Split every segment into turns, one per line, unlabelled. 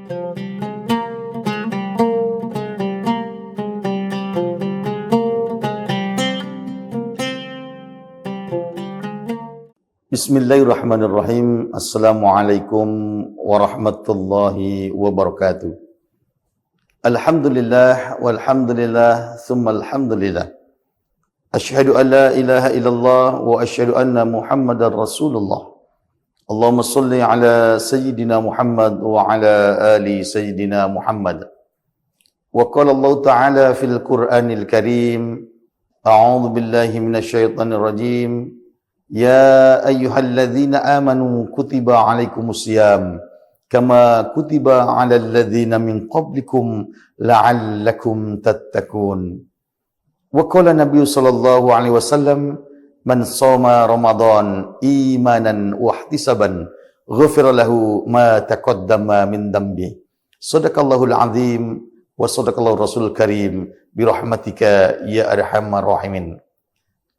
Bismillahirrahmanirrahim. Assalamualaikum warahmatullahi wabarakatuh. Alhamdulillah walhamdulillah thumma alhamdulillah. Asyhadu an la ilaha illallah wa asyhadu anna Muhammadar Rasulullah. Allahumma salli ala sayyidina Muhammad wa ala ali sayyidina Muhammad. Wa qala Allah Ta'ala fil Qur'anil Karim, a'udzu billahi minasyaitonir rajim. Ya ayyuhalladzina amanu kutiba alaikumusiyam kama kutiba alal ladzina min qablikum la'allakum tattaqun. Wa qala Nabi sallallahu alaihi wasallam, man shoma Ramadan imanan wa ihtisaban ghufira lahu ma taqaddama min dambi. Shadaqallahul azim wa shadaqallahu rasul karim bi rahmatika ya arhamar rahimin.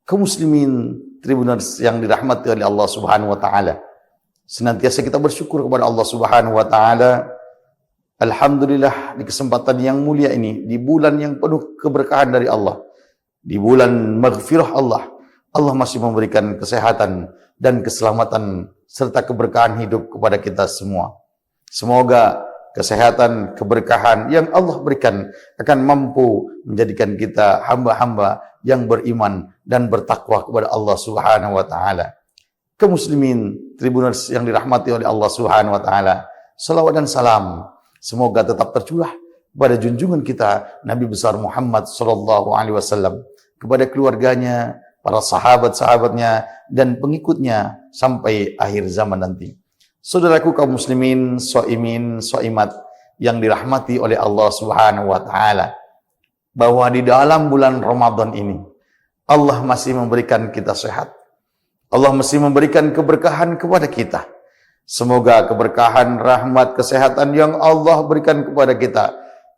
Kaum muslimin Tribuners yang dirahmati oleh Allah Subhanahu wa taala. Senantiasa kita bersyukur kepada Allah Subhanahu wa taala. Alhamdulillah di kesempatan yang mulia ini, di bulan yang penuh keberkahan dari Allah, di bulan maghfirah Allah, Allah masih memberikan kesehatan dan keselamatan serta keberkahan hidup kepada kita semua. Semoga kesehatan, keberkahan yang Allah berikan akan mampu menjadikan kita hamba-hamba yang beriman dan bertakwa kepada Allah Subhanahu wa taala. Kaum muslimin, Tribuners yang dirahmati oleh Allah Subhanahu wa taala, salawat dan salam semoga tetap tercurah kepada junjungan kita Nabi besar Muhammad sallallahu alaihi wasallam, kepada keluarganya, para sahabat-sahabatnya dan pengikutnya sampai akhir zaman nanti. Saudaraku kaum muslimin, shaimin, shaimat yang dirahmati oleh Allah Subhanahu wa taala, bahwa di dalam bulan Ramadan ini Allah masih memberikan kita sehat. Allah masih memberikan keberkahan kepada kita. Semoga keberkahan, rahmat, kesehatan yang Allah berikan kepada kita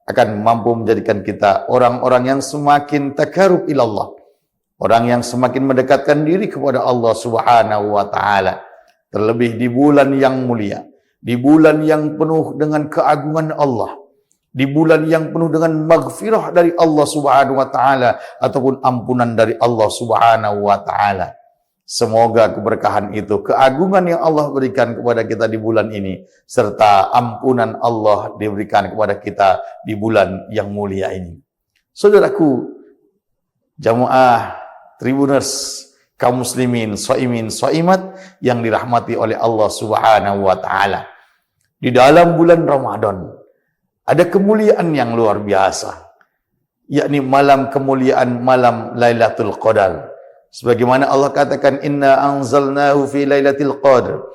akan mampu menjadikan kita orang-orang yang semakin takarub ilallah, orang yang semakin mendekatkan diri kepada Allah Subhanahu wa taala. Terlebih di bulan yang mulia, di bulan yang penuh dengan keagungan Allah, di bulan yang penuh dengan maghfirah dari Allah Subhanahu wa taala ataupun ampunan dari Allah Subhanahu wa taala. Semoga keberkahan itu, keagungan yang Allah berikan kepada kita di bulan ini, serta ampunan Allah diberikan kepada kita di bulan yang mulia ini. Saudaraku, jamaah Tribuners, kaum muslimin, shaimin, shaimat yang dirahmati oleh Allah Subhanahu wa taala. Di dalam bulan Ramadan ada kemuliaan yang luar biasa, yakni malam kemuliaan malam Lailatul Qadar. Sebagaimana Allah katakan, inna anzalnahu fi lailatul qadr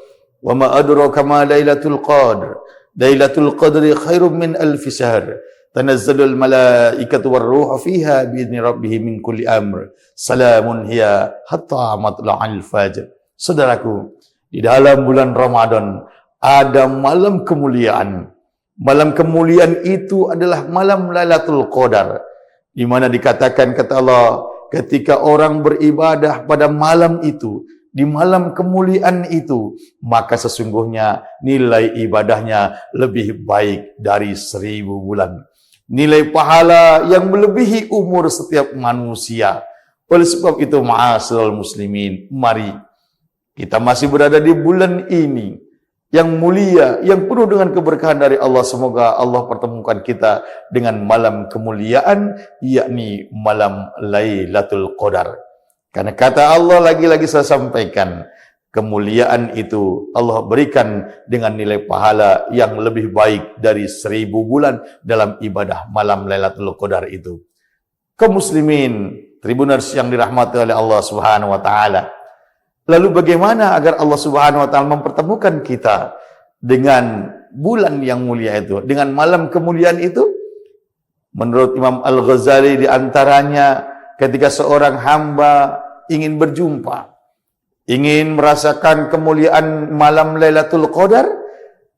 wa ma adraka ma lailatul qadr. Lailatul qadri khairum min alfi syahr. Tanazzalul malaikatu war-ruhu fiha bi'izni rabbihim min kulli amr. Salamun hiya hatta matla'il fajr. Saudaraku, di dalam bulan Ramadan ada malam kemuliaan. Malam kemuliaan itu adalah malam Lailatul Qadar, di mana dikatakan kata Allah, ketika orang beribadah pada malam itu, di malam kemuliaan itu, maka sesungguhnya nilai ibadahnya lebih baik dari 1000 bulan. Nilai pahala yang melebihi umur setiap manusia. Oleh sebab itu, ma'asyiral muslimin, mari kita masih berada di bulan ini yang mulia, yang penuh dengan keberkahan dari Allah. Semoga Allah pertemukan kita dengan malam kemuliaan, yakni malam Lailatul Qadar. Karena kata Allah, lagi-lagi saya sampaikan, kemuliaan itu Allah berikan dengan nilai pahala yang lebih baik dari 1000 bulan dalam ibadah malam Lailatul Qadar itu. Kaum muslimin, Tribuners yang dirahmati oleh Allah Subhanahu wa taala. Lalu bagaimana agar Allah Subhanahu wa taala mempertemukan kita dengan bulan yang mulia itu, dengan malam kemuliaan itu? Menurut Imam Al-Ghazali, di antaranya ketika seorang hamba ingin berjumpa, ingin merasakan kemuliaan malam Lailatul Qadar,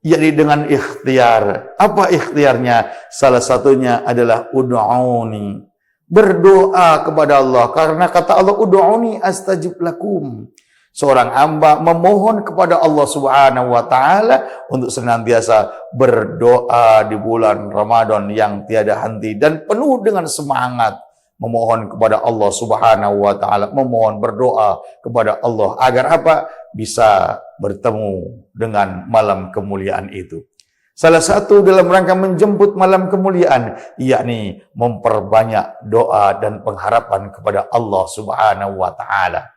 yakni dengan ikhtiar. Apa ikhtiarnya? Salah satunya adalah ud'uni, berdoa kepada Allah, karena kata Allah, ud'uni astajib lakum. Seorang hamba memohon kepada Allah Subhanahu wa taala untuk senantiasa berdoa di bulan Ramadan yang tiada henti dan penuh dengan semangat memohon kepada Allah Subhanahu wa taala, memohon berdoa kepada Allah agar apa? Bisa bertemu dengan malam kemuliaan itu. Salah satu dalam rangka menjemput malam kemuliaan, yakni memperbanyak doa dan pengharapan kepada Allah Subhanahu wa taala.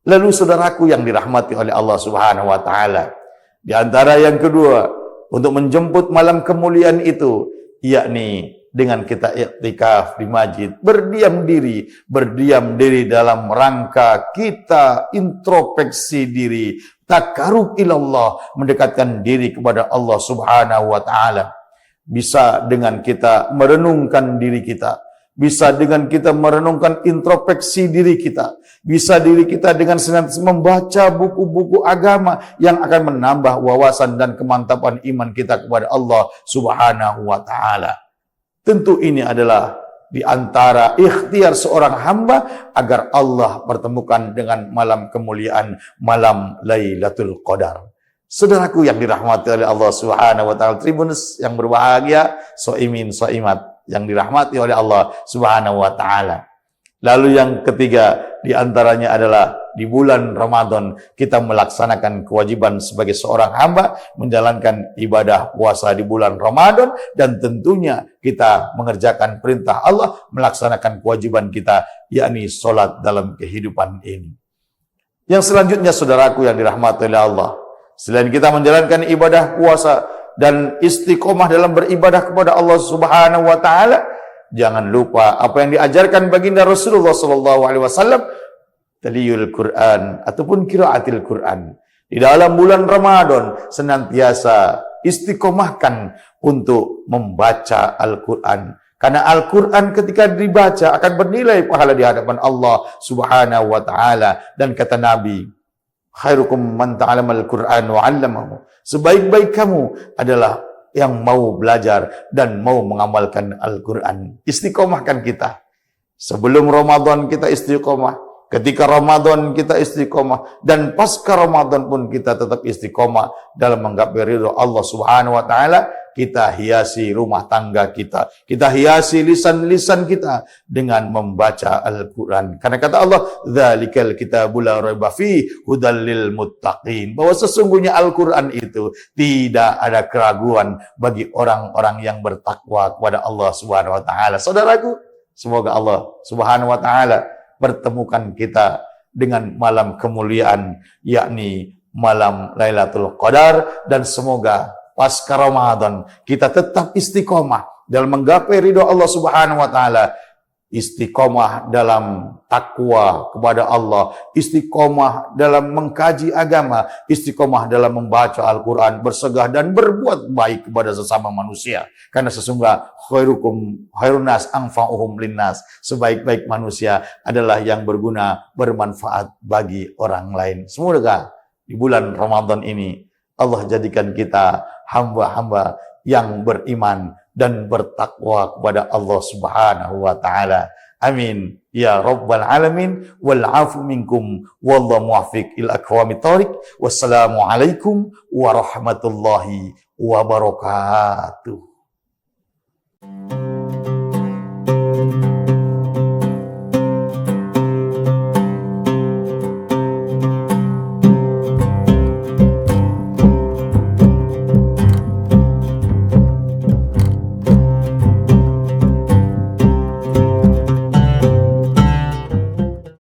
Lalu saudaraku yang dirahmati oleh Allah Subhanahu wa taala, di antara yang kedua untuk menjemput malam kemuliaan itu, yakni dengan kita iktikaf di masjid, berdiam diri dalam rangka kita introspeksi diri, takarub ilallah, mendekatkan diri kepada Allah Subhanahu wa taala. Bisa dengan kita merenungkan diri kita, bisa dengan kita merenungkan introspeksi diri kita, bisa diri kita dengan senantiasa membaca buku-buku agama yang akan menambah wawasan dan kemantapan iman kita kepada Allah Subhanahu wa taala. Tentu ini adalah di antara ikhtiar seorang hamba agar Allah pertemukan dengan malam kemuliaan, malam Lailatul Qadar. Saudaraku yang dirahmati oleh Allah Subhanahu wa taala, Tribunus yang berbahagia, soimin soimat yang dirahmati oleh Allah Subhanahu wa taala. Lalu yang ketiga di antaranya adalah di bulan Ramadan kita melaksanakan kewajiban sebagai seorang hamba menjalankan ibadah puasa di bulan Ramadan, dan tentunya kita mengerjakan perintah Allah, melaksanakan kewajiban kita, yakni sholat dalam kehidupan ini. Yang selanjutnya saudaraku yang dirahmati oleh Allah, selain kita menjalankan ibadah puasa dan istiqomah dalam beribadah kepada Allah Subhanahu wa taala, jangan lupa apa yang diajarkan baginda Rasulullah SAW, taliyul Quran ataupun qiraatil Quran. Di dalam bulan Ramadan senantiasa istiqomahkan untuk membaca Al-Quran. Karena Al-Quran ketika dibaca akan bernilai pahala di hadapan Allah Subhanahu wa taala. Dan kata Nabi, khairukum man ta'alamal Quran wa 'allamahu. Sebaik-baik kamu adalah yang mau belajar dan mau mengamalkan Al-Quran. Istiqomahkan kita. Sebelum Ramadan kita istiqomah, ketika Ramadan kita istiqomah, dan pasca Ramadan pun kita tetap istiqomah dalam menggapai ridho Allah Subhanahu wa taala. Kita hiasi rumah tangga kita, kita hiasi lisan-lisan kita dengan membaca Al-Quran. Karena kata Allah, dzalikal kitabul la raiba fihi hudal lil muttaqin, bahwa sesungguhnya Al-Quran itu tidak ada keraguan bagi orang-orang yang bertakwa kepada Allah Subhanahu wa taala. Saudaraku, semoga Allah Subhanahu wa taala pertemukan kita dengan malam kemuliaan, yakni malam Lailatul Qadar, dan semoga pasca Ramadan kita tetap istiqomah dalam menggapai ridho Allah Subhanahu wa taala, istiqomah dalam takwa kepada Allah, istiqomah dalam mengkaji agama, istiqomah dalam membaca Al-Quran, bersegah dan berbuat baik kepada sesama manusia. Karena sesungguhnya khairun nas anfa'uhum linnas, sebaik-baik manusia adalah yang berguna, bermanfaat bagi orang lain. Semoga di bulan Ramadan ini Allah jadikan kita hamba-hamba yang beriman dan bertakwa kepada Allah Subhanahu wa taala. Amin ya rabbal alamin. Wal afu minkum wallahu muwaffiq ila aqwamit thoriq. Wassalamu alaikum warahmatullahi wabarakatuh.